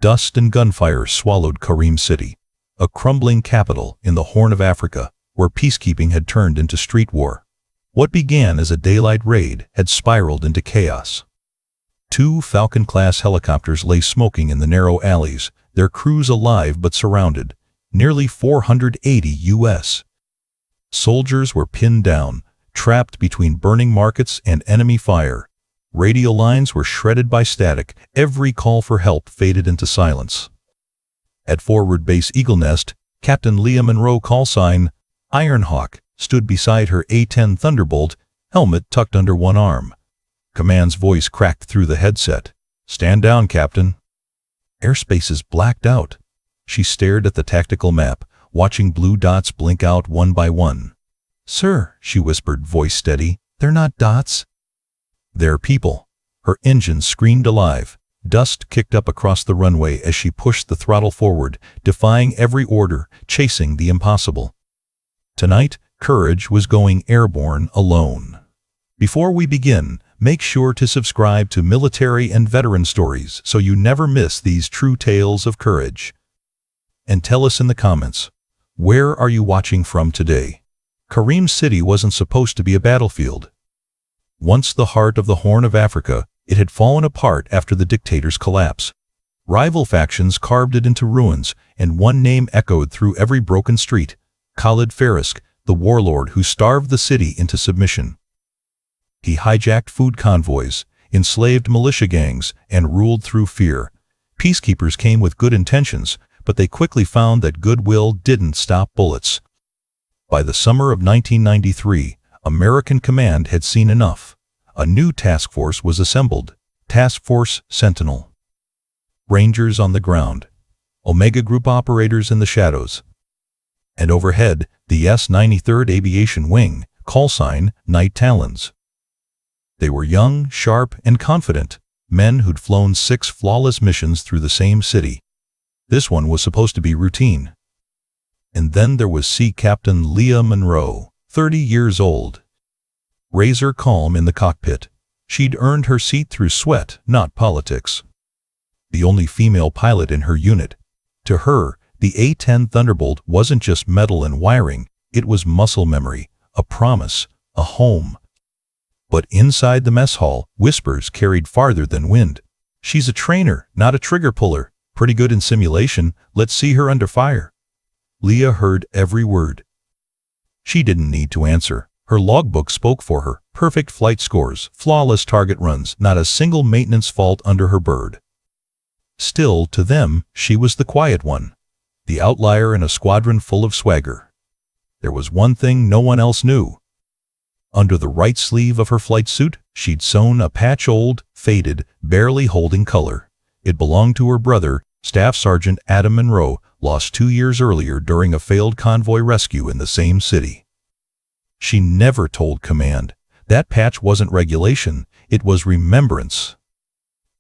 Dust and gunfire swallowed Karim City, a crumbling capital in the Horn of Africa, where peacekeeping had turned into street war. What began as a daylight raid had spiraled into chaos. 2 Falcon-class helicopters lay smoking in the narrow alleys, their crews alive but surrounded. Nearly 480 U.S. soldiers were pinned down, trapped between burning markets and enemy fire. Radio lines were shredded by static. Every call for help faded into silence. At Forward Base Eagle Nest, Captain Leah Monroe, callsign Ironhawk, stood beside her A-10 Thunderbolt, helmet tucked under one arm. Command's voice cracked through the headset. "Stand down, Captain." Airspaces blacked out. She stared at the tactical map, watching blue dots blink out one by one. "Sir," she whispered, voice steady, "they're not dots. They're people." Her engine screamed alive. Dust kicked up across the runway as she pushed the throttle forward, defying every order, chasing the impossible. Tonight, Courage was going airborne alone. Before we begin, make sure to subscribe to Military and Veteran Stories so you never miss these true tales of courage. And tell us in the comments, where are you watching from today? Karim City wasn't supposed to be a battlefield. Once the heart of the Horn of Africa, it had fallen apart after the dictator's collapse. Rival factions carved it into ruins, and one name echoed through every broken street: Khalid Farisk, the warlord who starved the city into submission. He hijacked food convoys, enslaved militia gangs, and ruled through fear. Peacekeepers came with good intentions, but they quickly found that goodwill didn't stop bullets. By the summer of 1993, American command had seen enough. A new task force was assembled, Task Force Sentinel. Rangers on the ground, Omega Group operators in the shadows. And overhead, the S-93rd Aviation Wing, callsign Night Talons. They were young, sharp, and confident, men who'd flown 6 flawless missions through the same city. This one was supposed to be routine. And then there was Sea Captain Leah Monroe, 30 years old. Razor calm in the cockpit. She'd earned her seat through sweat, not politics. The only female pilot in her unit. To her, the A-10 Thunderbolt wasn't just metal and wiring, it was muscle memory, a promise, a home. But inside the mess hall, whispers carried farther than wind. "She's a trainer, not a trigger puller. Pretty good in simulation. Let's see her under fire." Leah heard every word. She didn't need to answer. Her logbook spoke for her. Perfect flight scores, flawless target runs, not a single maintenance fault under her bird. Still, to them, she was the quiet one, the outlier in a squadron full of swagger. There was one thing no one else knew. Under the right sleeve of her flight suit, she'd sewn a patch, old, faded, barely holding color. It belonged to her brother, Staff Sergeant Adam Monroe, lost 2 years earlier during a failed convoy rescue in the same city. She never told command. That patch wasn't regulation, it was remembrance.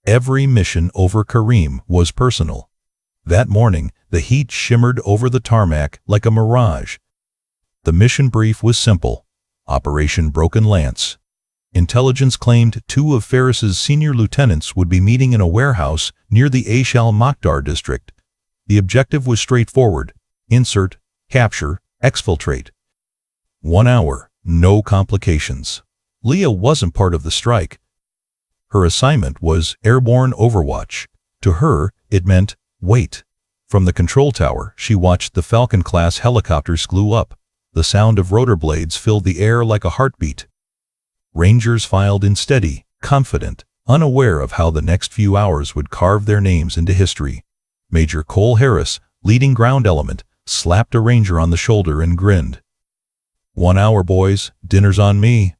Every mission over Karim was personal. That morning, the heat shimmered over the tarmac like a mirage. The mission brief was simple: Operation Broken Lance. Intelligence claimed 2 of Faris's senior lieutenants would be meeting in a warehouse near the Aish al-Makhdar district. The objective was straightforward: insert, capture, exfiltrate. 1 hour, no complications. Leah wasn't part of the strike. Her assignment was airborne overwatch. To her, it meant wait. From the control tower, she watched the Falcon-class helicopters glue up. The sound of rotor blades filled the air like a heartbeat. Rangers filed in steady, confident, unaware of how the next few hours would carve their names into history. Major Cole Harris, leading ground element, slapped a ranger on the shoulder and grinned. 1 hour, boys, dinner's on me.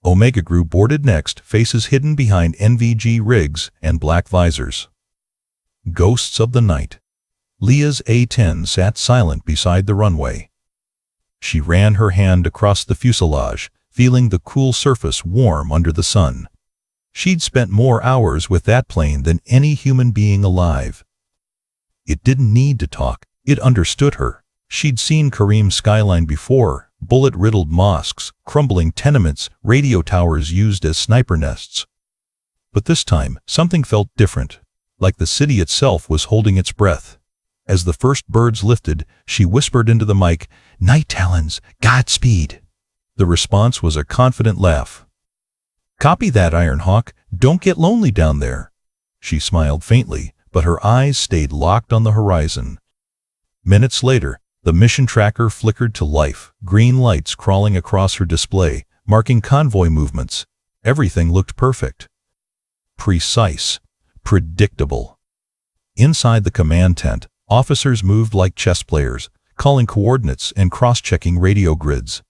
Omega Group boarded next, faces hidden behind NVG rigs and black visors. Ghosts of the night. Leah's A-10 sat silent beside the runway. She ran her hand across the fuselage, feeling the cool surface warm under the sun. She'd spent more hours with that plane than any human being alive. It didn't need to talk, it understood her. She'd seen Karim's skyline before: bullet-riddled mosques, crumbling tenements, radio towers used as sniper nests. But this time, something felt different. like the city itself was holding its breath. As the first birds lifted, she whispered into the mic, "Night Talons, Godspeed." The response was a confident laugh. "Copy that, Ironhawk. Don't get lonely down there." She smiled faintly, but her eyes stayed locked on the horizon. Minutes later, the mission tracker flickered to life, green lights crawling across her display, marking convoy movements. Everything looked perfect. Precise. Predictable. Inside the command tent, officers moved like chess players, calling coordinates and cross-checking radio grids.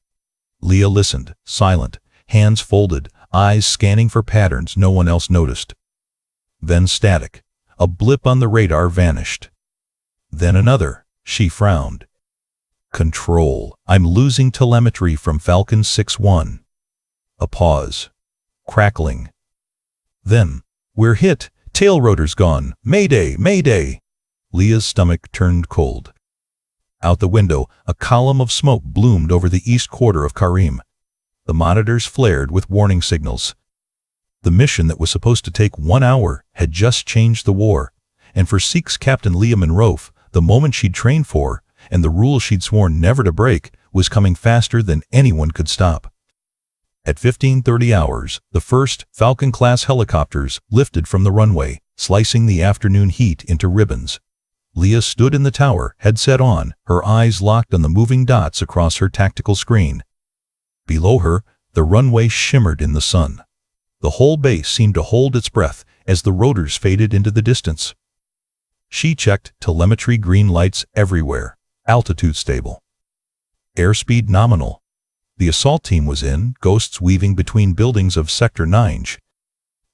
Leah listened, silent, hands folded, eyes scanning for patterns no one else noticed. Then static. A blip on the radar vanished. Then another. She frowned. "Control, I'm losing telemetry from Falcon 6-1. A pause. Crackling. Then, "We're hit. Tail rotor's gone. Mayday, mayday." Leah's stomach turned cold. Out the window, a column of smoke bloomed over the east quarter of Karim. The monitors flared with warning signals. The mission that was supposed to take 1 hour had just changed the war, and for Seek's Captain Leah Monroe, the moment she'd trained for, and the rule she'd sworn never to break, was coming faster than anyone could stop. At 15:30 hours, the first Falcon-class helicopters lifted from the runway, slicing the afternoon heat into ribbons. Leah stood in the tower, headset on, her eyes locked on the moving dots across her tactical screen. Below her, the runway shimmered in the sun. The whole base seemed to hold its breath as the rotors faded into the distance. She checked telemetry, green lights everywhere. Altitude stable. Airspeed nominal. The assault team was in, ghosts weaving between buildings of Sector 9.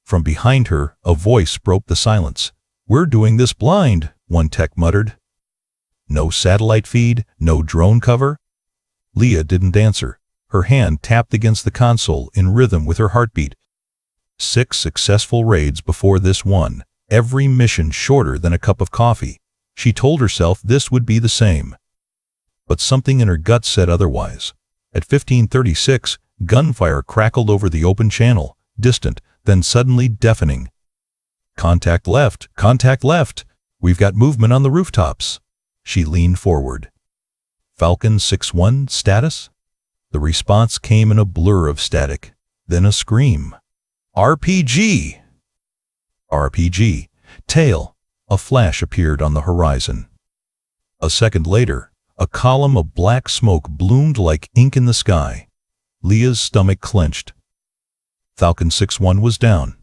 From behind her, a voice broke the silence. "We're doing this blind," one tech muttered. "No satellite feed, no drone cover?" Leah didn't answer. Her hand tapped against the console in rhythm with her heartbeat. 6 successful raids before this one, every mission shorter than a cup of coffee. She told herself this would be the same. But something in her gut said otherwise. At 15:36, gunfire crackled over the open channel, distant, then suddenly deafening. Contact left, we've got movement on the rooftops." She leaned forward. "Falcon 6-1 status?" The response came in a blur of static, then a scream. "RPG!" RPG. Tail. A flash appeared on the horizon. A second later, a column of black smoke bloomed like ink in the sky. Leah's stomach clenched. Falcon 6-1 was down.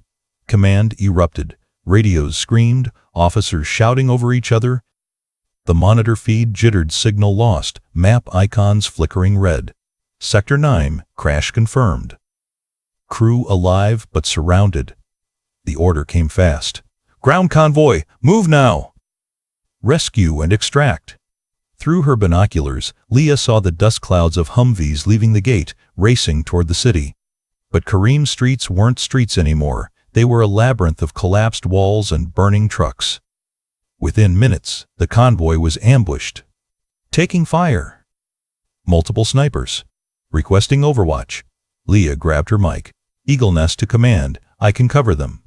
Command erupted. Radios screamed, officers shouting over each other. The monitor feed jittered, signal lost, map icons flickering red. Sector 9, crash confirmed. Crew alive but surrounded. The order came fast. "Ground convoy, move now!" Rescue and extract. Through her binoculars, Leah saw the dust clouds of Humvees leaving the gate, racing toward the city. But Karim's streets weren't streets anymore. They were a labyrinth of collapsed walls and burning trucks. Within minutes, the convoy was ambushed. Taking fire. Multiple snipers. Requesting overwatch. Leah grabbed her mic. "Eagle Nest to command, I can cover them.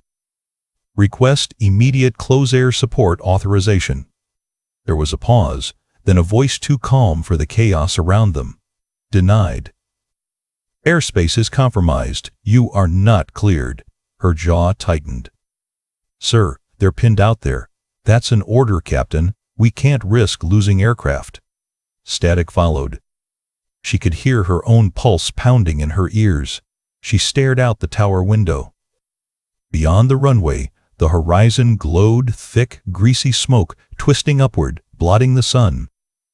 Request immediate close air support authorization." There was a pause, then a voice too calm for the chaos around them. "Denied. Airspace is compromised. You are not cleared." Her jaw tightened. "Sir, they're pinned out there." "That's an order, Captain. We can't risk losing aircraft." Static followed. She could hear her own pulse pounding in her ears. She stared out the tower window. Beyond the runway, the horizon glowed, thick, greasy smoke twisting upward, blotting the sun.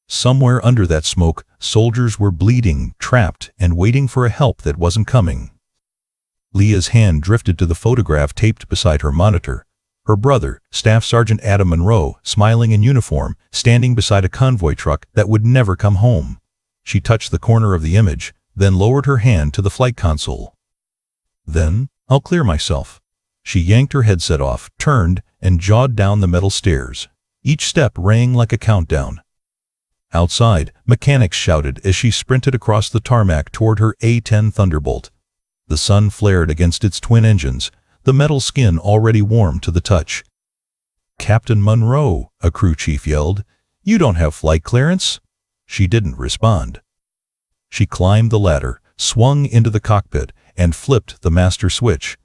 Somewhere under that smoke, soldiers were bleeding, trapped, and waiting for a help that wasn't coming. Leah's hand drifted to the photograph taped beside her monitor. Her brother, Staff Sergeant Adam Monroe, smiling in uniform, standing beside a convoy truck that would never come home. She touched the corner of the image, then lowered her hand to the flight console. "Then, I'll clear myself." She yanked her headset off, turned, and jawed down the metal stairs. Each step rang like a countdown. Outside, mechanics shouted as she sprinted across the tarmac toward her A-10 Thunderbolt. The sun flared against its twin engines, the metal skin already warm to the touch. "Captain Monroe," a crew chief yelled. "You don't have flight clearance?" She didn't respond. She climbed the ladder, swung into the cockpit, and flipped the master switch.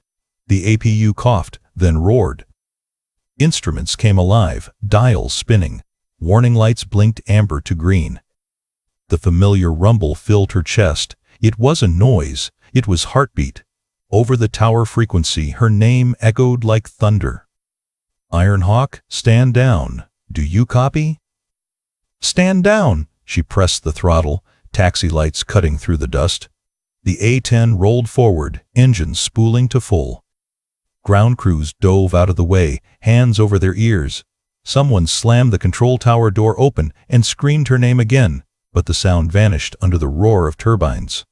The APU coughed, then roared. Instruments came alive, dials spinning. Warning lights blinked amber to green. The familiar rumble filled her chest. It wasn't noise, it was heartbeat. Over the tower frequency, her name echoed like thunder. "Ironhawk, stand down. Do you copy?" "Stand down!" She pressed the throttle, taxi lights cutting through the dust. The A-10 rolled forward, engines spooling to full. Ground crews dove out of the way, hands over their ears. Someone slammed the control tower door open and screamed her name again, but the sound vanished under the roar of turbines.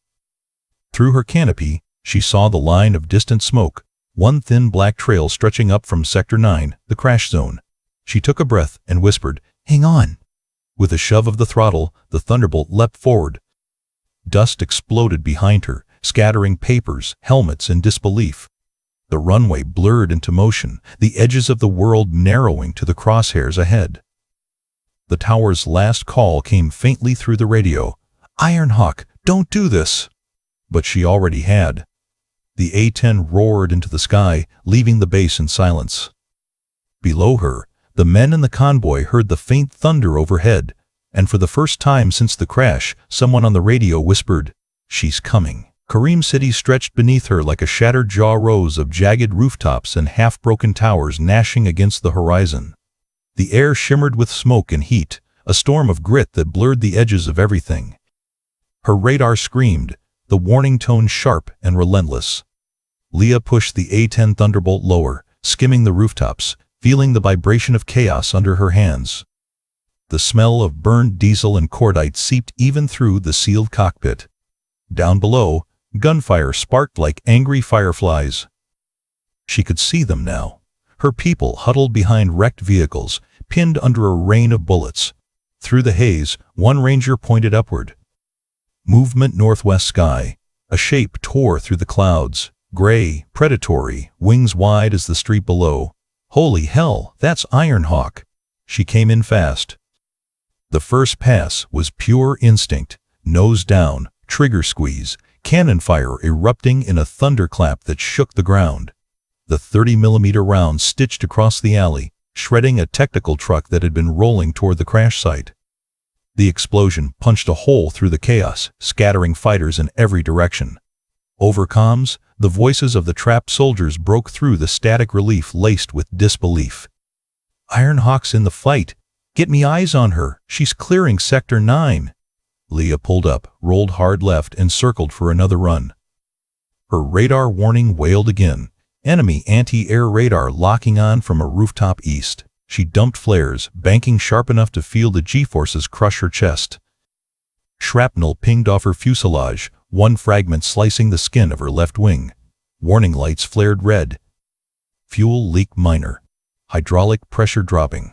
Through her canopy, she saw the line of distant smoke, one thin black trail stretching up from Sector 9, the crash zone. She took a breath and whispered, "Hang on." With a shove of the throttle, the Thunderbolt leapt forward. Dust exploded behind her, scattering papers, helmets, and disbelief. The runway blurred into motion, the edges of the world narrowing to the crosshairs ahead. The tower's last call came faintly through the radio. "Ironhawk, don't do this!" But she already had. The A-10 roared into the sky, leaving the base in silence. Below her, the men in the convoy heard the faint thunder overhead, and for the first time since the crash, someone on the radio whispered, "She's coming." Kareem City stretched beneath her like a shattered jaw, rows of jagged rooftops and half-broken towers gnashing against the horizon. The air shimmered with smoke and heat, a storm of grit that blurred the edges of everything. Her radar screamed, the warning tone sharp and relentless. Leah pushed the A-10 Thunderbolt lower, skimming the rooftops, feeling the vibration of chaos under her hands. The smell of burned diesel and cordite seeped even through the sealed cockpit. Down below, gunfire sparked like angry fireflies. She could see them now. Her people huddled behind wrecked vehicles, pinned under a rain of bullets. Through the haze, one ranger pointed upward. Movement northwest sky. A shape tore through the clouds, gray, predatory, wings wide as the street below. Holy hell, that's Ironhawk. She came in fast. The first pass was pure instinct, nose down, trigger squeeze, cannon fire erupting in a thunderclap that shook the ground. The 30mm round stitched across the alley, shredding a technical truck that had been rolling toward the crash site. The explosion punched a hole through the chaos, scattering fighters in every direction. Over comms, the voices of the trapped soldiers broke through the static relief laced with disbelief. "Ironhawk's in the fight. Get me eyes on her. She's clearing Sector 9. Leah pulled up, rolled hard left, and circled for another run. Her radar warning wailed again. Enemy anti-air radar locking on from a rooftop east. She dumped flares, banking sharp enough to feel the G-forces crush her chest. Shrapnel pinged off her fuselage, one fragment slicing the skin of her left wing. Warning lights flared red. Fuel leak minor. Hydraulic pressure dropping.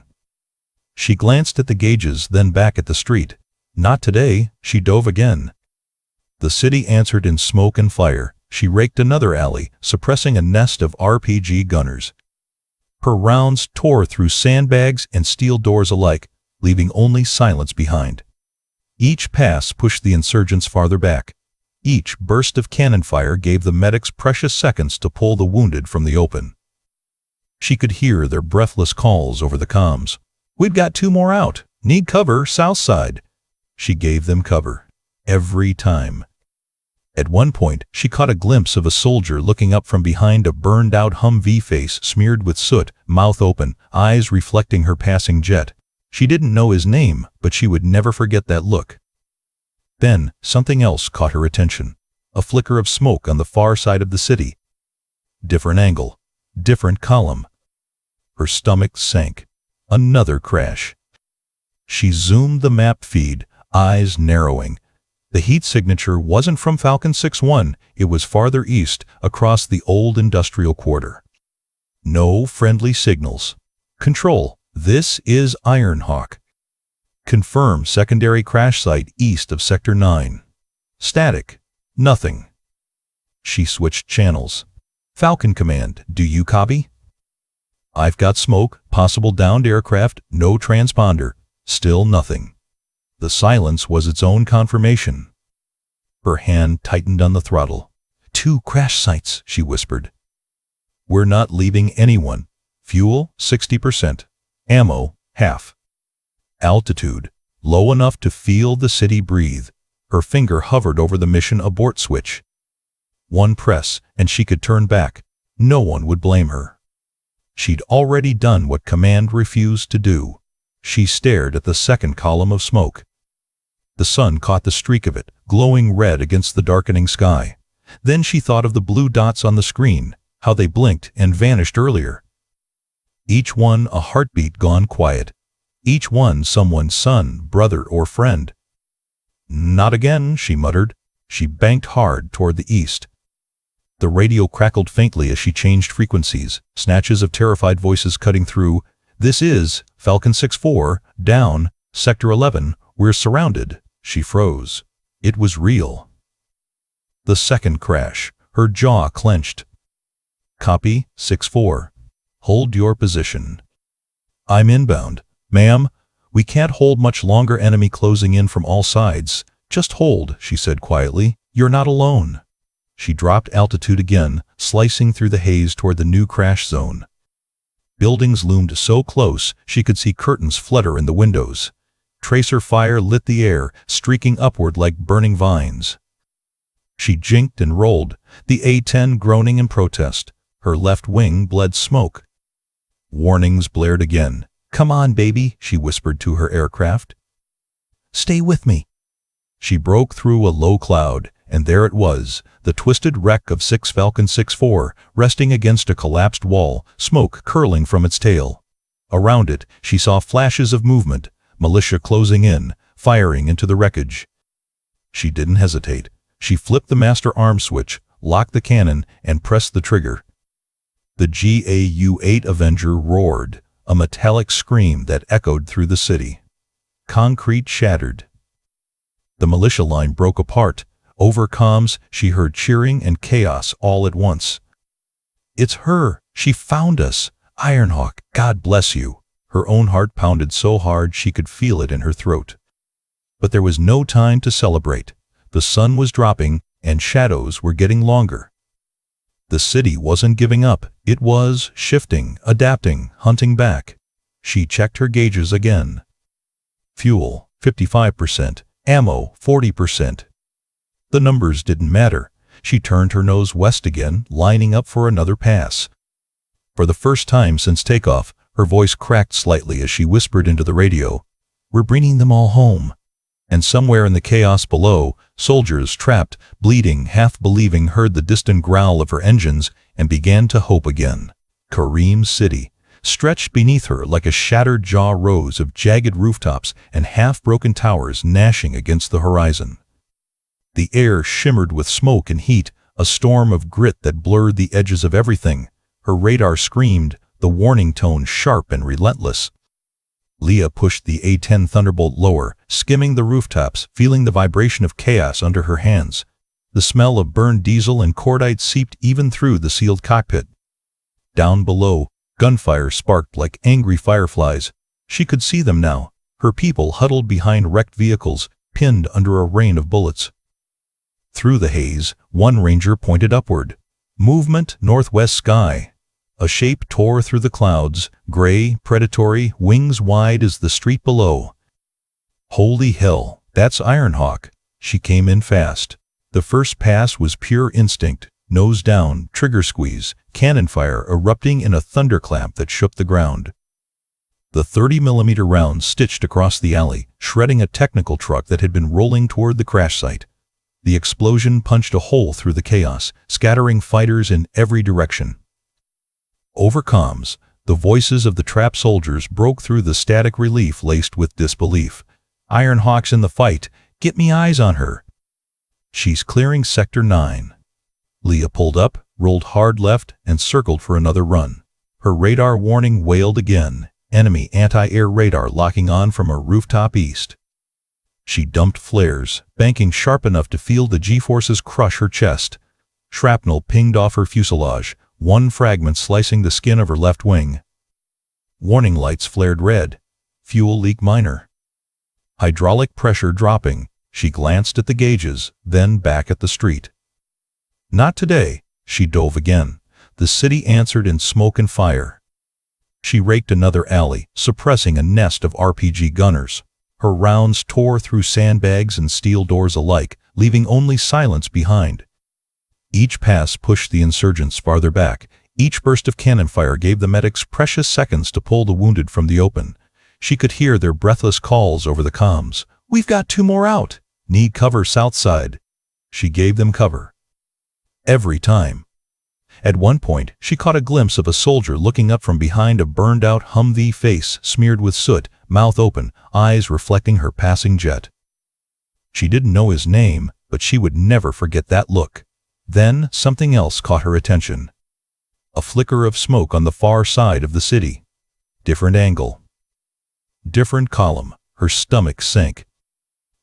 She glanced at the gauges, then back at the street. Not today. She dove again. The city answered in smoke and fire. She raked another alley, suppressing a nest of RPG gunners. Her rounds tore through sandbags and steel doors alike, leaving only silence behind. Each pass pushed the insurgents farther back. Each burst of cannon fire gave the medics precious seconds to pull the wounded from the open. She could hear their breathless calls over the comms. "We've got 2 more out. Need cover, south side." She gave them cover. Every time. At one point, she caught a glimpse of a soldier looking up from behind a burned-out Humvee, face smeared with soot, mouth open, eyes reflecting her passing jet. She didn't know his name, but she would never forget that look. Then, something else caught her attention. A flicker of smoke on the far side of the city. Different angle. Different column. Her stomach sank. Another crash. She zoomed the map feed, eyes narrowing. The heat signature wasn't from Falcon 6-1, it was farther east, across the old industrial quarter. No friendly signals. Control, this is Ironhawk. Confirm secondary crash site east of Sector 9. Static. Nothing. She switched channels. Falcon Command, do you copy? I've got smoke, possible downed aircraft, no transponder. Still nothing. The silence was its own confirmation. Her hand tightened on the throttle. 2 crash sites, she whispered. We're not leaving anyone. Fuel, 60%. Ammo, half. Altitude, low enough to feel the city breathe. Her finger hovered over the mission abort switch. One press, and she could turn back. No one would blame her. She'd already done what command refused to do. She stared at the second column of smoke. The sun caught the streak of it, glowing red against the darkening sky. Then she thought of the blue dots on the screen, how they blinked and vanished earlier. Each one a heartbeat gone quiet. Each one someone's son, brother, or friend. Not again, she muttered. She banked hard toward the east. The radio crackled faintly as she changed frequencies, snatches of terrified voices cutting through. This is Falcon 6-4, down, Sector 11, we're surrounded. She froze. It was real. The second crash, her jaw clenched. Copy, 6-4. Hold your position. I'm inbound. Ma'am, we can't hold much longer, enemy closing in from all sides. Just hold, she said quietly. You're not alone. She dropped altitude again, slicing through the haze toward the new crash zone. Buildings loomed so close she could see curtains flutter in the windows. Tracer fire lit the air, streaking upward like burning vines. She jinked and rolled, the A-10 groaning in protest. Her left wing bled smoke. Warnings blared again. Come on, baby, she whispered to her aircraft. Stay with me. She broke through a low cloud, and there it was, the twisted wreck of Falcon 6-4, resting against a collapsed wall, smoke curling from its tail. Around it, she saw flashes of movement, militia closing in, firing into the wreckage. She didn't hesitate. She flipped the master arm switch, locked the cannon, and pressed the trigger. The GAU-8 Avenger roared, a metallic scream that echoed through the city. Concrete shattered. The militia line broke apart. Over comms, she heard cheering and chaos all at once. It's her! She found us! Ironhawk, God bless you! Her own heart pounded so hard she could feel it in her throat. But there was no time to celebrate. The sun was dropping, and shadows were getting longer. The city wasn't giving up. It was shifting, adapting, hunting back. She checked her gauges again. Fuel, 55%. Ammo, 40%. The numbers didn't matter. She turned her nose west again, lining up for another pass. For the first time since takeoff, her voice cracked slightly as she whispered into the radio, "We're bringing them all home." And somewhere in the chaos below, soldiers, trapped, bleeding, half-believing, heard the distant growl of her engines and began to hope again. Kareem City, stretched beneath her like a shattered jaw, rows of jagged rooftops and half-broken towers gnashing against the horizon. The air shimmered with smoke and heat, a storm of grit that blurred the edges of everything. Her radar screamed, the warning tone sharp and relentless. Leah pushed the A-10 Thunderbolt lower, skimming the rooftops, feeling the vibration of chaos under her hands. The smell of burned diesel and cordite seeped even through the sealed cockpit. Down below, gunfire sparked like angry fireflies. She could see them now, her people huddled behind wrecked vehicles, pinned under a rain of bullets. Through the haze, one ranger pointed upward. Movement, northwest sky. A shape tore through the clouds, gray, predatory, wings wide as the street below. Holy hell, that's Ironhawk. She came in fast. The first pass was pure instinct, nose down, trigger squeeze, cannon fire erupting in a thunderclap that shook the ground. The 30mm round stitched across the alley, shredding a technical truck that had been rolling toward the crash site. The explosion punched a hole through the chaos, scattering fighters in every direction. Over comms, the voices of the trapped soldiers broke through the static relief laced with disbelief. Ironhawk's in the fight. Get me eyes on her. She's clearing Sector 9. Leah pulled up, rolled hard left, and circled for another run. Her radar warning wailed again. Enemy anti-air radar locking on from a rooftop east. She dumped flares, banking sharp enough to feel the G-forces crush her chest. Shrapnel pinged off her fuselage, one fragment slicing the skin of her left wing. Warning lights flared red. Fuel leak minor. Hydraulic pressure dropping. She glanced at the gauges, then back at the street. Not today. She dove again. The city answered in smoke and fire. She raked another alley, suppressing a nest of RPG gunners. Her rounds tore through sandbags and steel doors alike, leaving only silence behind. Each pass pushed the insurgents farther back. Each burst of cannon fire gave the medics precious seconds to pull the wounded from the open. She could hear their breathless calls over the comms. "We've got 2 more out. Need cover south side." She gave them cover. Every time. At one point, she caught a glimpse of a soldier looking up from behind a burned-out Humvee, face smeared with soot, mouth open, eyes reflecting her passing jet. She didn't know his name, but she would never forget that look. Then something else caught her attention. A flicker of smoke on the far side of the city. Different angle. Different column. Her stomach sank.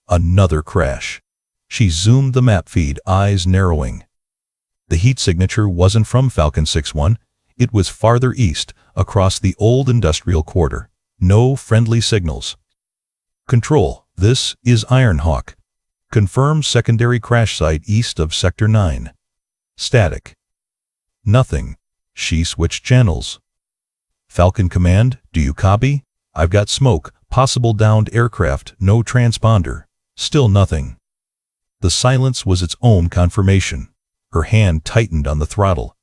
Another crash. She zoomed the map feed, eyes narrowing. The heat signature wasn't from Falcon 6-1. It was farther east, across the old industrial quarter. No friendly signals. "Control, this is Ironhawk. Confirm secondary crash site east of Sector 9. Static." Nothing. She switched channels. "Falcon Command, do you copy? I've got smoke, possible downed aircraft, no transponder." Still nothing. The silence was its own confirmation. Her hand tightened on the throttle.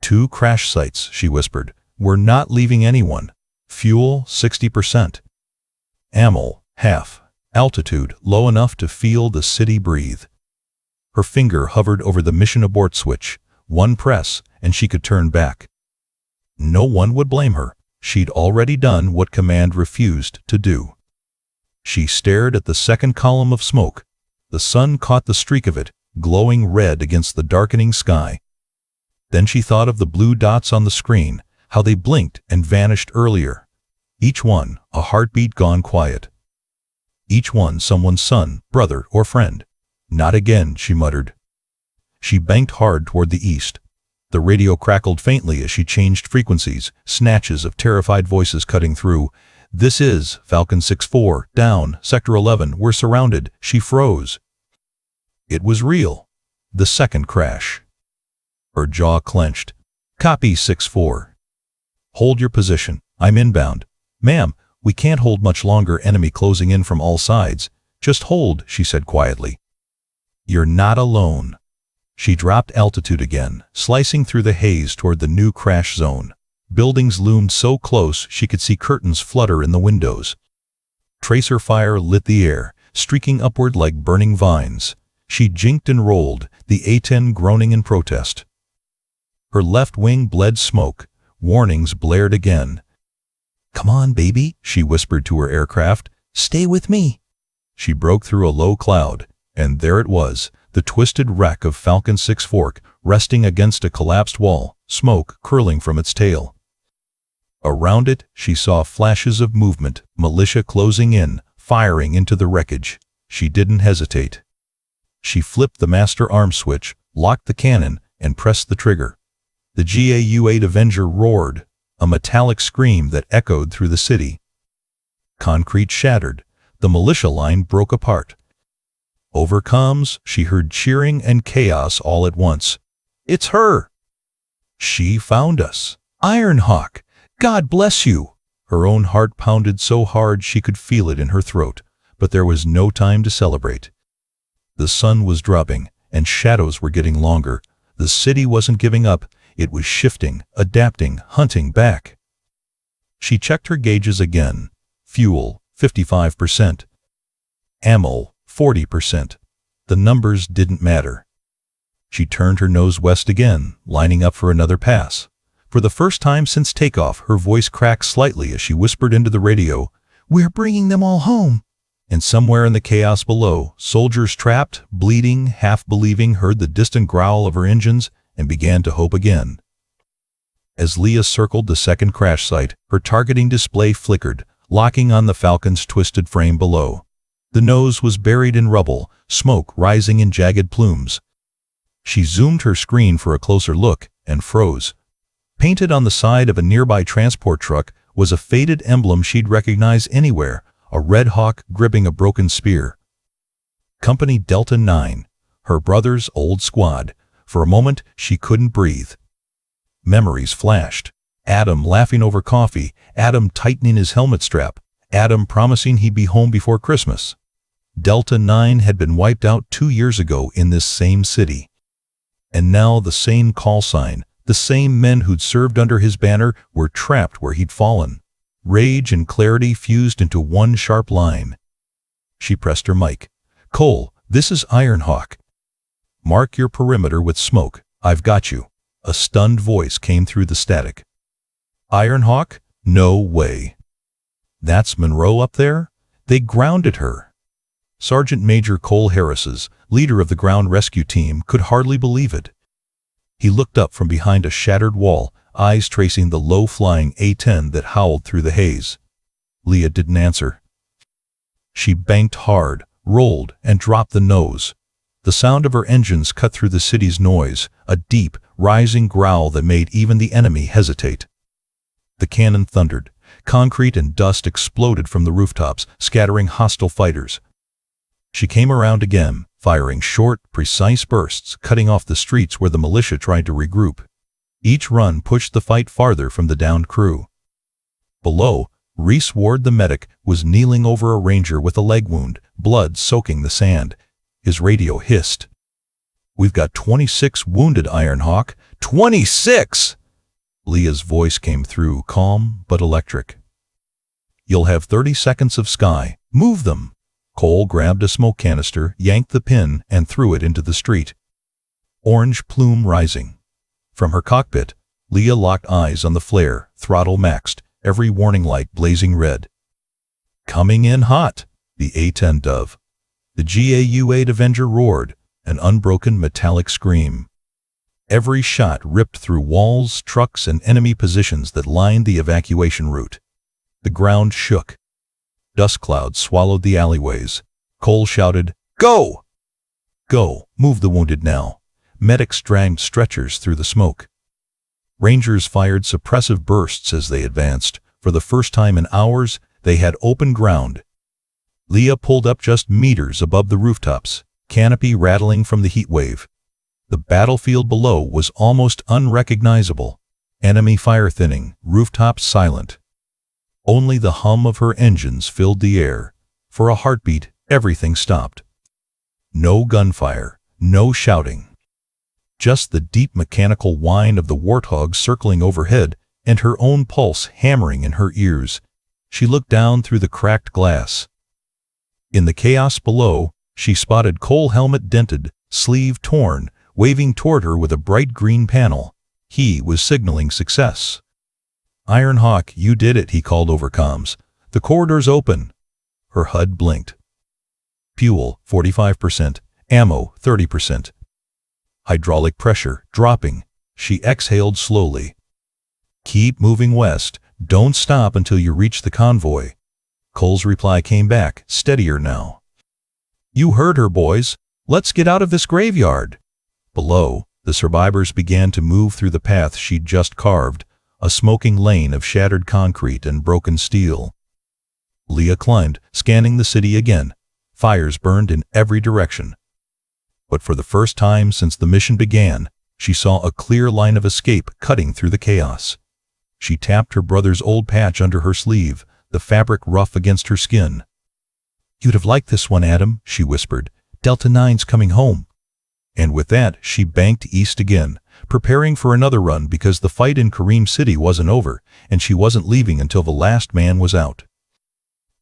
"2 crash sites," she whispered. "We're not leaving anyone. Fuel, 60%. Ammo, half. Altitude, low enough to feel the city breathe." Her finger hovered over the mission abort switch. One press, and she could turn back. No one would blame her. She'd already done what Command refused to do. She stared at the second column of smoke. The sun caught the streak of it, glowing red against the darkening sky. Then she thought of the blue dots on the screen, how they blinked and vanished earlier. Each one, a heartbeat gone quiet. Each one someone's son, brother, or friend. "Not again," she muttered. She banked hard toward the east. The radio crackled faintly as she changed frequencies, snatches of terrified voices cutting through. "This is Falcon 6-4, down, Sector 11, we're surrounded." She froze. It was real. The second crash. Her jaw clenched. "Copy 6-4. Hold your position. I'm inbound." "Ma'am, we can't hold much longer, enemy closing in from all sides." "Just hold," she said quietly. "You're not alone." She dropped altitude again, slicing through the haze toward the new crash zone. Buildings loomed so close she could see curtains flutter in the windows. Tracer fire lit the air, streaking upward like burning vines. She jinked and rolled, the A-10 groaning in protest. Her left wing bled smoke. Warnings blared again. "Come on, baby," she whispered to her aircraft. "Stay with me." She broke through a low cloud, and there it was, the twisted wreck of Falcon 6-4, resting against a collapsed wall, smoke curling from its tail. Around it, she saw flashes of movement, militia closing in, firing into the wreckage. She didn't hesitate. She flipped the master arm switch, locked the cannon, and pressed the trigger. The GAU-8 Avenger roared, a metallic scream that echoed through the city. Concrete shattered. The militia line broke apart. Over comms, she heard cheering and chaos all at once. "It's her! She found us! Ironhawk! God bless you!" Her own heart pounded so hard she could feel it in her throat, but there was no time to celebrate. The sun was dropping, and shadows were getting longer. The city wasn't giving up. It was shifting, adapting, hunting back. She checked her gauges again. Fuel, 55%. Ammo, 40%. The numbers didn't matter. She turned her nose west again, lining up for another pass. For the first time since takeoff, her voice cracked slightly as she whispered into the radio, "We're bringing them all home." And somewhere in the chaos below, soldiers trapped, bleeding, half-believing, heard the distant growl of her engines and began to hope again. As Leah circled the second crash site, her targeting display flickered, locking on the Falcon's twisted frame below. The nose was buried in rubble, smoke rising in jagged plumes. She zoomed her screen for a closer look and froze. Painted on the side of a nearby transport truck was a faded emblem she'd recognize anywhere, a red hawk gripping a broken spear. Company Delta 9, her brother's old squad. For a moment, she couldn't breathe. Memories flashed. Adam laughing over coffee, Adam tightening his helmet strap, Adam promising he'd be home before Christmas. Delta 9 had been wiped out 2 years ago in this same city. And now the same call sign, the same men who'd served under his banner were trapped where he'd fallen. Rage and clarity fused into one sharp line. She pressed her mic. "Cole, this is Ironhawk. Mark your perimeter with smoke. I've got you." A stunned voice came through the static. "Ironhawk? No way. That's Monroe up there? They grounded her." Sergeant Major Cole Harris's, leader of the ground rescue team, could hardly believe it. He looked up from behind a shattered wall, eyes tracing the low-flying A-10 that howled through the haze. Leah didn't answer. She banked hard, rolled, and dropped the nose. The sound of her engines cut through the city's noise, a deep, rising growl that made even the enemy hesitate. The cannon thundered. Concrete and dust exploded from the rooftops, scattering hostile fighters. She came around again, firing short, precise bursts, cutting off the streets where the militia tried to regroup. Each run pushed the fight farther from the downed crew. Below, Reese Ward the medic was kneeling over a ranger with a leg wound, blood soaking the sand. His radio hissed. "We've got 26 wounded, Ironhawk. 26! Leah's voice came through, calm but electric. "You'll have 30 seconds of sky. Move them." Cole grabbed a smoke canister, yanked the pin, and threw it into the street. Orange plume rising. From her cockpit, Leah locked eyes on the flare, throttle maxed, every warning light blazing red. "Coming in hot," the A-10 dove. The GAU-8 Avenger roared, an unbroken metallic scream. Every shot ripped through walls, trucks, and enemy positions that lined the evacuation route. The ground shook. Dust clouds swallowed the alleyways. Cole shouted, "Go! Go! Move the wounded now." Medics dragged stretchers through the smoke. Rangers fired suppressive bursts as they advanced. For the first time in hours, they had open ground. Leah pulled up just meters above the rooftops, canopy rattling from the heat wave. The battlefield below was almost unrecognizable. Enemy fire thinning, rooftops silent. Only the hum of her engines filled the air. For a heartbeat, everything stopped. No gunfire, no shouting. Just the deep mechanical whine of the warthog circling overhead and her own pulse hammering in her ears. She looked down through the cracked glass. In the chaos below, she spotted Cole, helmet dented, sleeve torn, waving toward her with a bright green panel. He was signaling success. "Ironhawk, you did it," he called over comms. "The corridor's open." Her HUD blinked. Fuel, 45%. Ammo, 30%. Hydraulic pressure, dropping. She exhaled slowly. "Keep moving west. Don't stop until you reach the convoy." Cole's reply came back, steadier now. "You heard her, boys. Let's get out of this graveyard." Below, the survivors began to move through the path she'd just carved, a smoking lane of shattered concrete and broken steel. Leah climbed, scanning the city again. Fires burned in every direction. But for the first time since the mission began, she saw a clear line of escape cutting through the chaos. She tapped her brother's old patch under her sleeve, the fabric rough against her skin. "You'd have liked this one, Adam," she whispered. "Delta 9's coming home." And with that, she banked east again, preparing for another run because the fight in Kareem City wasn't over, and she wasn't leaving until the last man was out.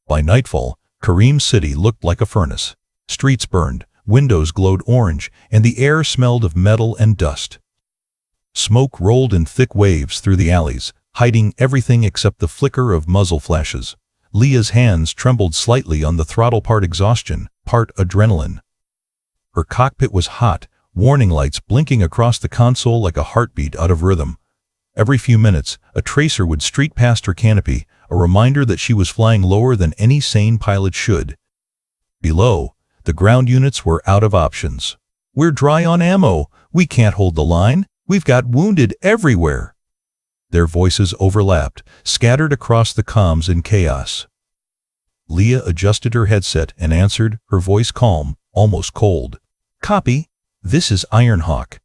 By nightfall, Kareem City looked like a furnace. Streets burned, windows glowed orange, and the air smelled of metal and dust. Smoke rolled in thick waves through the alleys, hiding everything except the flicker of muzzle flashes. Leah's hands trembled slightly on the throttle, part exhaustion, part adrenaline. Her cockpit was hot, warning lights blinking across the console like a heartbeat out of rhythm. Every few minutes, a tracer would streak past her canopy, a reminder that she was flying lower than any sane pilot should. Below, the ground units were out of options. "We're dry on ammo. We can't hold the line. We've got wounded everywhere." Their voices overlapped, scattered across the comms in chaos. Leah adjusted her headset and answered, her voice calm, almost cold. "Copy. This is Ironhawk.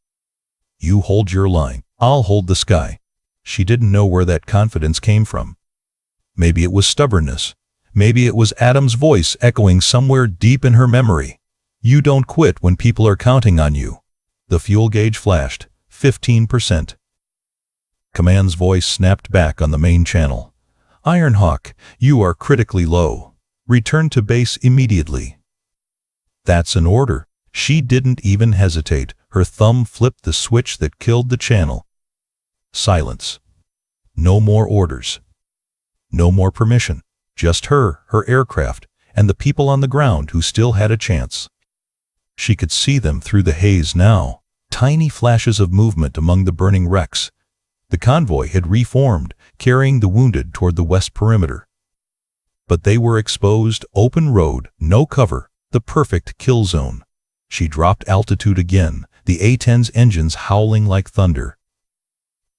You hold your line. I'll hold the sky." She didn't know where that confidence came from. Maybe it was stubbornness. Maybe it was Adam's voice echoing somewhere deep in her memory. "You don't quit when people are counting on you." The fuel gauge flashed. 15%. Command's voice snapped back on the main channel. "Ironhawk, you are critically low. Return to base immediately." "That's an order." She didn't even hesitate. Her thumb flipped the switch that killed the channel. Silence. No more orders. No more permission. Just her aircraft, and the people on the ground who still had a chance. She could see them through the haze now, tiny flashes of movement among the burning wrecks. The convoy had reformed, carrying the wounded toward the west perimeter. But they were exposed, open road, no cover, the perfect kill zone. She dropped altitude again, the A-10's engines howling like thunder.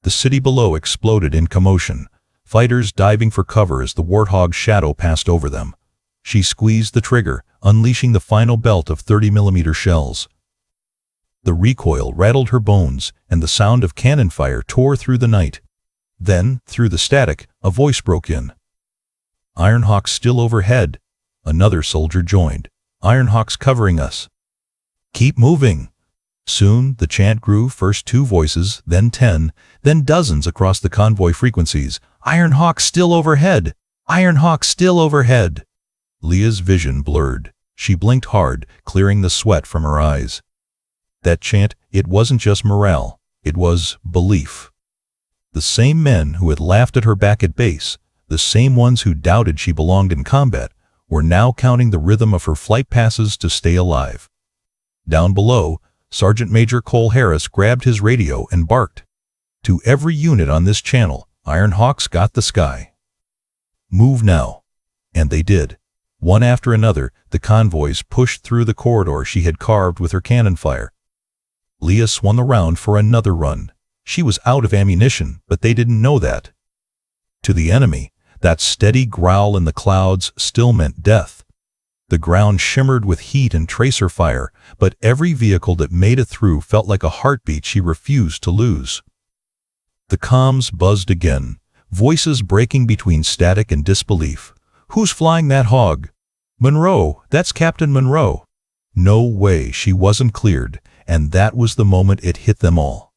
The city below exploded in commotion, fighters diving for cover as the Warthog's shadow passed over them. She squeezed the trigger, unleashing the final belt of 30mm shells. The recoil rattled her bones, and the sound of cannon fire tore through the night. Then, through the static, a voice broke in. "Ironhawk's still overhead." Another soldier joined. "Ironhawk's covering us. Keep moving." Soon, the chant grew, first 2 voices, then 10, then dozens across the convoy frequencies. "Ironhawk's still overhead! Ironhawk's still overhead!" Leah's vision blurred. She blinked hard, clearing the sweat from her eyes. That chant, it wasn't just morale, it was belief. The same men who had laughed at her back at base, the same ones who doubted she belonged in combat, were now counting the rhythm of her flight passes to stay alive. Down below, Sergeant Major Cole Harris grabbed his radio and barked. "To every unit on this channel, Ironhawk's got the sky. Move now." And they did. One after another, the convoys pushed through the corridor she had carved with her cannon fire. Leah swung around for another run. She was out of ammunition, but they didn't know that. To the enemy, that steady growl in the clouds still meant death. The ground shimmered with heat and tracer fire, but every vehicle that made it through felt like a heartbeat she refused to lose. The comms buzzed again, voices breaking between static and disbelief. "Who's flying that hog?" "Monroe, that's Captain Monroe." No way, she wasn't cleared, and that was the moment it hit them all.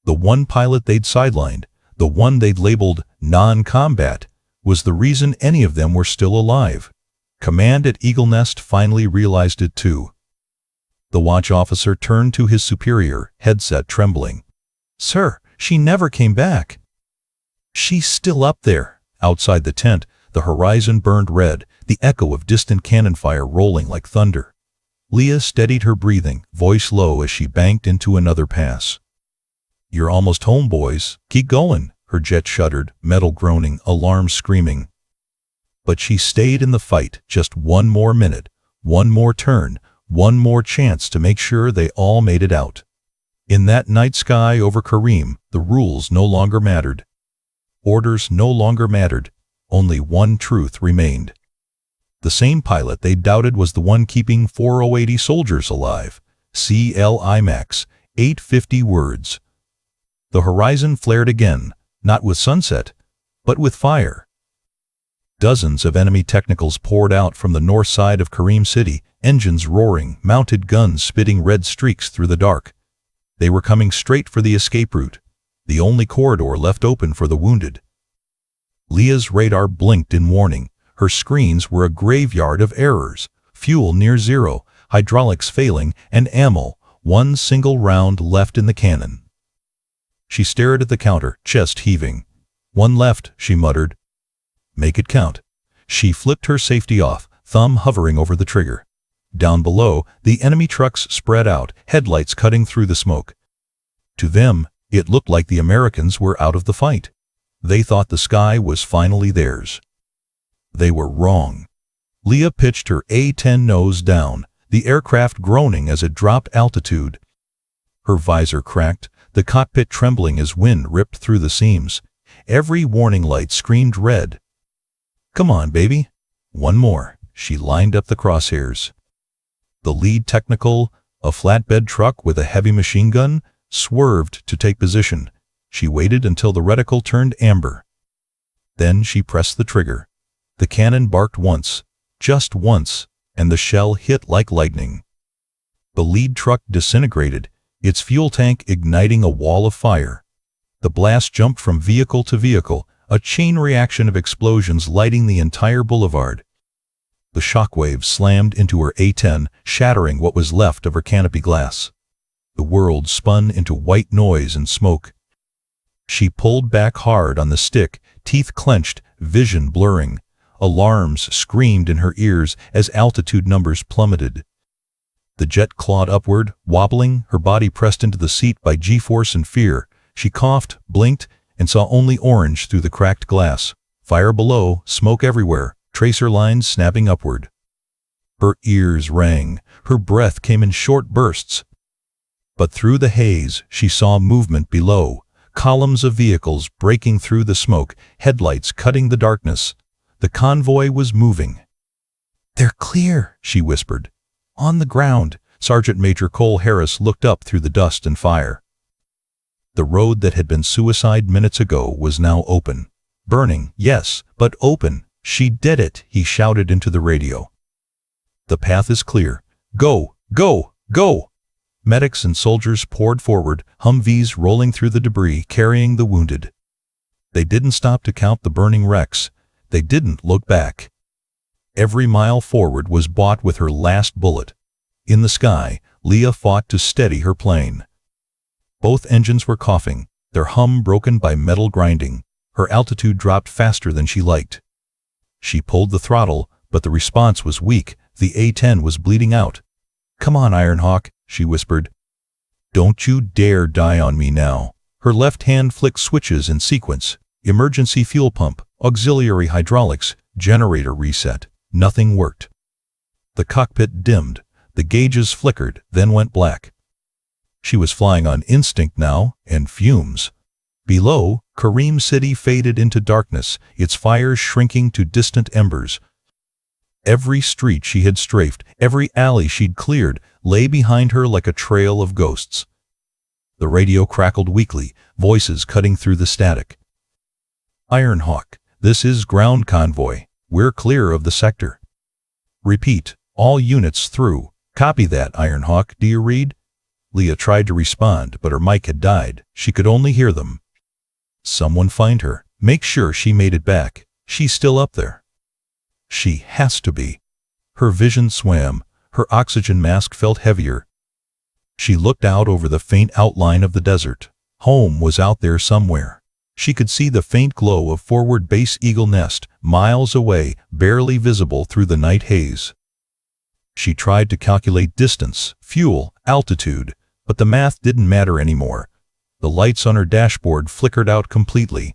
The one pilot they'd sidelined, the one they'd labeled non-combat, was the reason any of them were still alive. Command at Eagle Nest finally realized it too. The watch officer turned to his superior, headset trembling. "Sir, she never came back." "She's still up there." Outside the tent, the horizon burned red, the echo of distant cannon fire rolling like thunder. Leah steadied her breathing, voice low as she banked into another pass. "You're almost home, boys. Keep going." Her jet shuddered, metal groaning, alarm screaming. But she stayed in the fight, just one more minute, one more turn, one more chance to make sure they all made it out. In that night sky over Kareem, the rules no longer mattered. Orders no longer mattered. Only one truth remained. The same pilot they doubted was the one keeping 4080 soldiers alive. CL IMAX, 850 words. The horizon flared again, not with sunset, but with fire. Dozens of enemy technicals poured out from the north side of Kareem City, engines roaring, mounted guns spitting red streaks through the dark. They were coming straight for the escape route, the only corridor left open for the wounded. Leah's radar blinked in warning. Her screens were a graveyard of errors, fuel near zero, hydraulics failing, and ammo, one single round left in the cannon. She stared at the counter, chest heaving. "One left," she muttered. "Make it count." She flipped her safety off, thumb hovering over the trigger. Down below, the enemy trucks spread out, headlights cutting through the smoke. To them, it looked like the Americans were out of the fight. They thought the sky was finally theirs. They were wrong. Leah pitched her A-10 nose down, the aircraft groaning as it dropped altitude. Her visor cracked, the cockpit trembling as wind ripped through the seams. Every warning light screamed red. "Come on, baby. One more." She lined up the crosshairs. The lead technical, a flatbed truck with a heavy machine gun, swerved to take position. She waited until the reticle turned amber. Then she pressed the trigger. The cannon barked once, just once, and the shell hit like lightning. The lead truck disintegrated, its fuel tank igniting a wall of fire. The blast jumped from vehicle to vehicle, a chain reaction of explosions lighting the entire boulevard. The shockwave slammed into her A-10, shattering what was left of her canopy glass. The world spun into white noise and smoke. She pulled back hard on the stick, teeth clenched, vision blurring. Alarms screamed in her ears as altitude numbers plummeted. The jet clawed upward, wobbling, her body pressed into the seat by G-force and fear. She coughed, blinked, and saw only orange through the cracked glass. Fire below, smoke everywhere, tracer lines snapping upward. Her ears rang, her breath came in short bursts. But through the haze, she saw movement below, columns of vehicles breaking through the smoke, headlights cutting the darkness. The convoy was moving. "They're clear," she whispered. "On the ground." Sergeant Major Cole Harris looked up through the dust and fire. The road that had been suicide minutes ago was now open. Burning, yes, but open. "She did it," he shouted into the radio. "The path is clear. Go, go, go!" Medics and soldiers poured forward, Humvees rolling through the debris, carrying the wounded. They didn't stop to count the burning wrecks. They didn't look back. Every mile forward was bought with her last bullet. In the sky, Leah fought to steady her plane. Both engines were coughing, their hum broken by metal grinding. Her altitude dropped faster than she liked. She pulled the throttle, but the response was weak. The A-10 was bleeding out. "Come on, Ironhawk," she whispered. "Don't you dare die on me now." Her left hand flicked switches in sequence. Emergency fuel pump, auxiliary hydraulics, generator reset. Nothing worked. The cockpit dimmed. The gauges flickered, then went black. She was flying on instinct now, and fumes. Below, Kareem City faded into darkness, its fires shrinking to distant embers. Every street she had strafed, every alley she'd cleared, lay behind her like a trail of ghosts. The radio crackled weakly, voices cutting through the static. "Ironhawk, this is ground convoy. We're clear of the sector." "Repeat, all units through." "Copy that, Ironhawk. Do you read?" Leah tried to respond, but her mic had died. She could only hear them. "Someone find her. Make sure she made it back. She's still up there." "She has to be." Her vision swam. Her oxygen mask felt heavier. She looked out over the faint outline of the desert. Home was out there somewhere. She could see the faint glow of forward base Eagle Nest, miles away, barely visible through the night haze. She tried to calculate distance, fuel, altitude, but the math didn't matter anymore. The lights on her dashboard flickered out completely.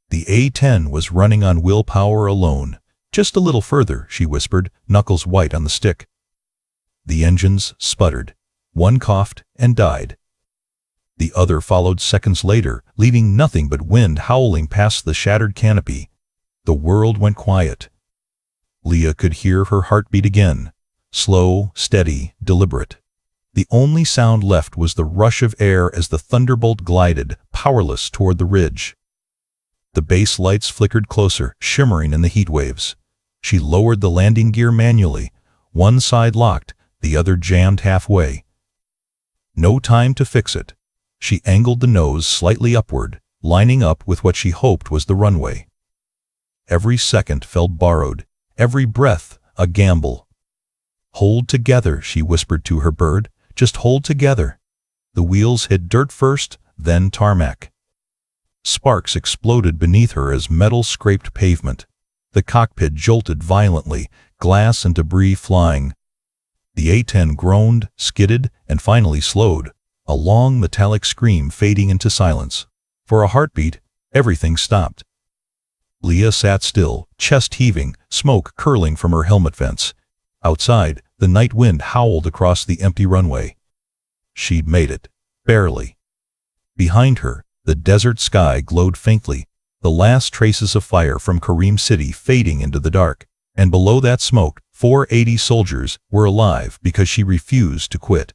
The A-10 was running on willpower alone. "Just a little further," she whispered, knuckles white on the stick. The engines sputtered. One coughed and died. The other followed seconds later, leaving nothing but wind howling past the shattered canopy. The world went quiet. Leah could hear her heartbeat again. Slow, steady, deliberate. The only sound left was the rush of air as the Thunderbolt glided, powerless, toward the ridge. The base lights flickered closer, shimmering in the heat waves. She lowered the landing gear manually. One side locked, the other jammed halfway. No time to fix it. She angled the nose slightly upward, lining up with what she hoped was the runway. Every second felt borrowed, every breath a gamble. "Hold together," she whispered to her bird. "Just hold together." The wheels hit dirt first, then tarmac. Sparks exploded beneath her as metal scraped pavement. The cockpit jolted violently, glass and debris flying. The A-10 groaned, skidded, and finally slowed, a long metallic scream fading into silence. For a heartbeat, everything stopped. Leah sat still, chest heaving, smoke curling from her helmet vents. Outside, the night wind howled across the empty runway. She'd made it. Barely. Behind her, the desert sky glowed faintly, the last traces of fire from Kareem City fading into the dark, and below that smoke, 480 soldiers were alive because she refused to quit.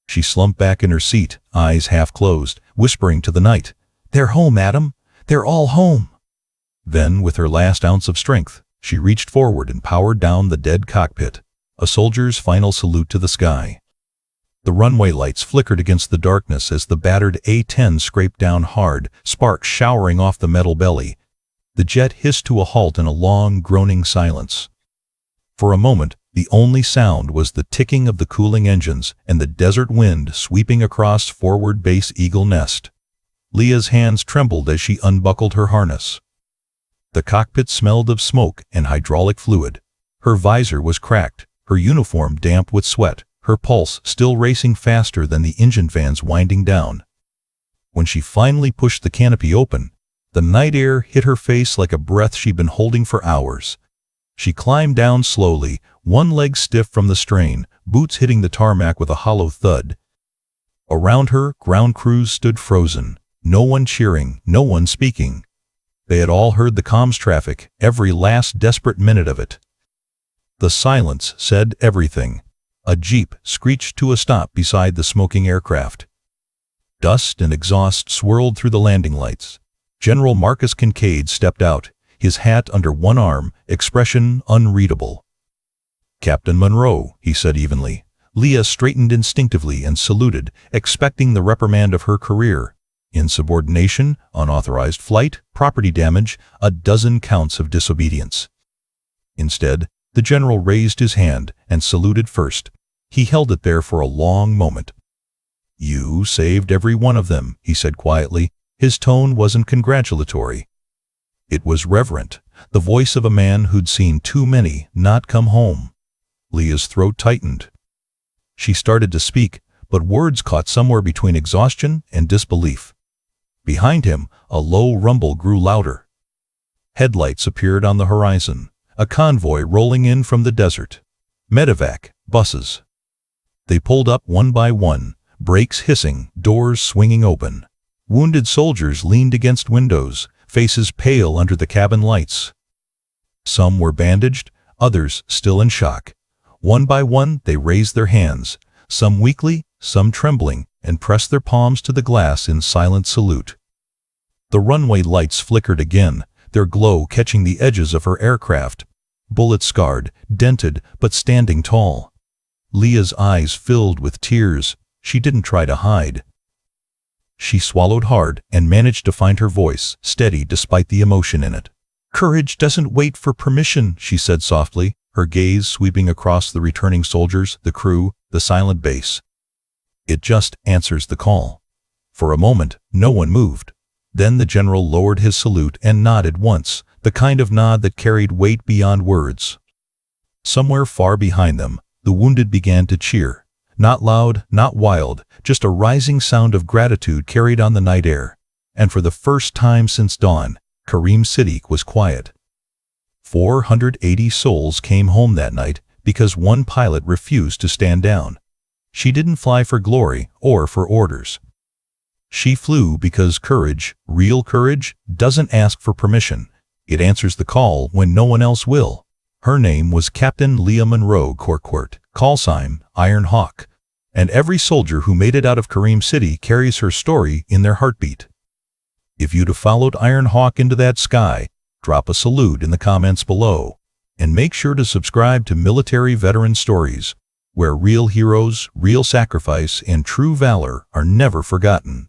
She slumped back in her seat, eyes half closed, whispering to the night, "They're home, Adam. They're all home." Then, with her last ounce of strength, she reached forward and powered down the dead cockpit, a soldier's final salute to the sky. The runway lights flickered against the darkness as the battered A-10 scraped down hard, sparks showering off the metal belly. The jet hissed to a halt in a long, groaning silence. For a moment, the only sound was the ticking of the cooling engines and the desert wind sweeping across forward base Eagle Nest. Leah's hands trembled as she unbuckled her harness. The cockpit smelled of smoke and hydraulic fluid. Her visor was cracked, her uniform damp with sweat, her pulse still racing faster than the engine fans winding down. When she finally pushed the canopy open, the night air hit her face like a breath she'd been holding for hours. She climbed down slowly, one leg stiff from the strain, boots hitting the tarmac with a hollow thud. Around her, ground crews stood frozen, no one cheering, no one speaking. They had all heard the comms traffic, every last desperate minute of it. The silence said everything. A jeep screeched to a stop beside the smoking aircraft. Dust and exhaust swirled through the landing lights. General Marcus Kincaid stepped out, his hat under one arm, expression unreadable. "Captain Monroe," he said evenly. Leah straightened instinctively and saluted, expecting the reprimand of her career. Insubordination, unauthorized flight, property damage, a dozen counts of disobedience. Instead, the general raised his hand and saluted first. He held it there for a long moment. "You saved every one of them," he said quietly. His tone wasn't congratulatory. It was reverent, the voice of a man who'd seen too many not come home. Leah's throat tightened. She started to speak, but words caught somewhere between exhaustion and disbelief. Behind him, a low rumble grew louder. Headlights appeared on the horizon, a convoy rolling in from the desert. Medevac, buses. They pulled up one by one, brakes hissing, doors swinging open. Wounded soldiers leaned against windows, faces pale under the cabin lights. Some were bandaged, others still in shock. One by one they raised their hands, some weakly, some trembling, and pressed their palms to the glass in silent salute. The runway lights flickered again, their glow catching the edges of her aircraft, bullet-scarred, dented, but standing tall. Leah's eyes filled with tears. She didn't try to hide. She swallowed hard and managed to find her voice, steady despite the emotion in it. "Courage doesn't wait for permission," she said softly, her gaze sweeping across the returning soldiers, the crew, the silent base. "It just answers the call." For a moment, no one moved. Then the general lowered his salute and nodded once, the kind of nod that carried weight beyond words. Somewhere far behind them, the wounded began to cheer. Not loud, not wild, just a rising sound of gratitude carried on the night air. And for the first time since dawn, Kareem City was quiet. 480 souls came home that night because one pilot refused to stand down. She didn't fly for glory or for orders. She flew because courage, real courage, doesn't ask for permission. It answers the call when no one else will. Her name was Captain Leah Monroe Corcourt, call sign Iron Hawk. And every soldier who made it out of Kareem City carries her story in their heartbeat. If you'd have followed Iron Hawk into that sky, drop a salute in the comments below. And make sure to subscribe to Military Veteran Stories, where real heroes, real sacrifice, and true valor are never forgotten.